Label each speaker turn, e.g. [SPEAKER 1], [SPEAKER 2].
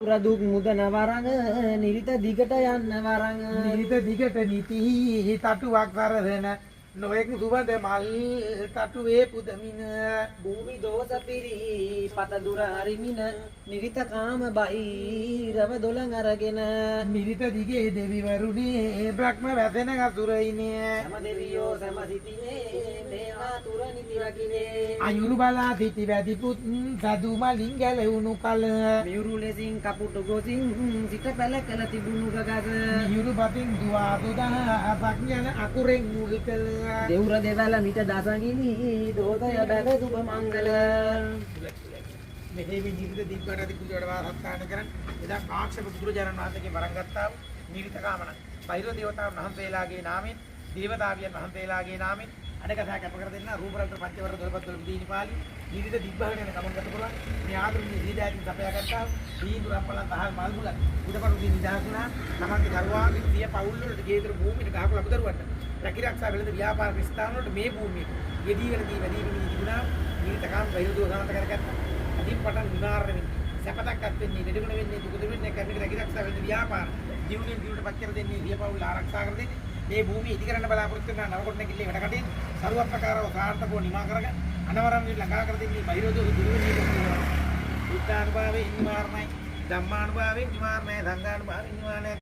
[SPEAKER 1] දුක් මුදන වරංග නිරිත දිගට යන්න වරංග
[SPEAKER 2] නිරිත දිගට නිති තටුවක් කරගෙන නොයෙක් සුවඳ මල් තටුවේ පුදමින
[SPEAKER 1] භූමි දෝෂ පිරි පත දුර හරිමින නිරිත කාම බහිරව දොළඟ අරගෙන
[SPEAKER 2] නිරිත දිගේ දෙවිවරුනේ බ්‍රහ්ම වැසෙන අසුරයිනේ
[SPEAKER 1] සම දෙවියෝ සම සිටිනේ මේවා තුර නිති රකින්නේ
[SPEAKER 2] අයුරු බලා සිටි වැඩි පුත් සදු මලින් ගැලවුණු කල
[SPEAKER 1] මියුරු ලෙසින් කපුටු ගොසින් සිට පැල කළ තිබුණු ගගස
[SPEAKER 2] මියුරු බතින් දුවා දුදා පඥන අකුරෙන් මුල් කළ
[SPEAKER 1] දෙවුර දෙවල මිට දසගිනි දෝතය බැද සුබ මංගල
[SPEAKER 2] මෙහි නිරිත දිග්ගට දිග්ගට වාසස්ථාන කරන් එදා කාක්ෂප බුදුරජාණන් වහන්සේගේ වරන් ගත්තා නිරිත කාමන බෛර දේවතාවුන් වහන්සේලාගේ නාමයෙන් දේවතාවියන් වහන්සේලාගේ නාමයෙන් අඩකසා කැප කර දෙන්න රූපරත්න පංචවර දොළපත් වල දීනිපාලි නිරිත දිග්ගහගෙන යන ගමන් ගත පුළුවන් මේ ආදරණීය දීදායකින් සපයා ගත්තා දීඳු රම්පලන් තහල් මල් මුල උදපරු දී නිදාසුනා තමන්ගේ දරුවාගේ සිය පවුල් වලට ගේදර භූමියට ගහක ලබු දරුවන්ට රැකිරක්ෂා වෙළඳ ව්‍යාපාර ස්ථාන වලට මේ භූමිය ගෙඩි වලදී වැඩි වෙමින් තිබුණා නිරිත කාම බෛර දෝසනත කරගත්තා අදින් පටන් නිවාරණ වෙන්නේ සැපතක්වත් වෙන්නේ දෙඩගුණ වෙන්නේ දුකද වෙන්නේ කරන රැකිරක්ෂා වෙළඳ ව්‍යාපාර ජීවුණින් ජීවිත පත් කර දෙන්නේ සිය පවුල් ආරක්ෂා කර දෙන්නේ මේ භූමිය ඉදිකරන්න බලාපොරොත්තු වෙන නවකොටන කිල්ලේ වැඩ කටින් සරුවක් ප්‍රකාරව සාර්ථකව නිමා කරගෙන අනවරම් වල ළඟා කර දෙන්නේ බෛරෝදෝ දුරුවෙන්නේ බුද්ධානුභාවයේ නිවාරණයි ධම්මානුභාවයේ නිවාරණයි සංඝානුභාවයේ නිවාරණයි